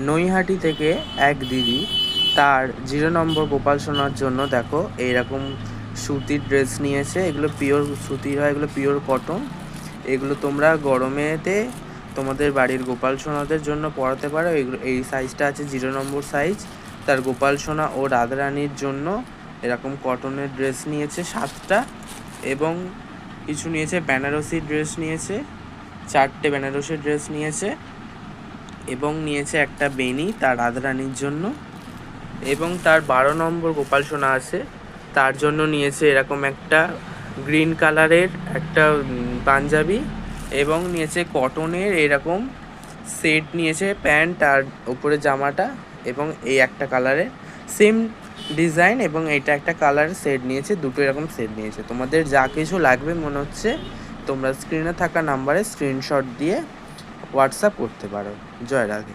নৈহাটি থেকে এক দিদি তার 0 নম্বর গোপাল সোনার জন্য দেখো এইরকম সুতির ড্রেস নিয়েছে। এগুলো পিওর সুতির হয়, এগুলো পিওর কটন। এগুলো তোমরা গরমেতে তোমাদের বাড়ির গোপাল সোনাদের জন্য পরাতে পারো। এগুলো এই সাইজটা আছে 0 নম্বর সাইজ। তার গোপাল সোনা ও রাধারানীর জন্য এরকম কটনের ড্রেস নিয়েছে 7টা, এবং কিছু নিয়েছে বেনারসি ড্রেস নিয়েছে, 4টে বেনারসি ড্রেস নিয়েছে, এবং নিয়েছে একটা বেনি তার রাধারানীর জন্য। এবং তার 12 নম্বর গোপাল সোনা আছে, তার জন্য নিয়েছে এরকম একটা গ্রিন কালারের একটা পাঞ্জাবি, এবং নিয়েছে কটনের এরকম সেট নিয়েছে, প্যান্ট আর উপরে জামাটা, এবং এই একটা কালারের সেম ডিজাইন এবং এটা একটা কালার সেট নিয়েছে। দুটো এরকম সেট নিয়েছে। তোমাদের যা কিছু লাগবে মনে হচ্ছে তোমরা স্ক্রিনে থাকা নাম্বারে স্ক্রিনশট দিয়ে হোয়াটসঅ্যাপ করতে পারো। জয় রাধে।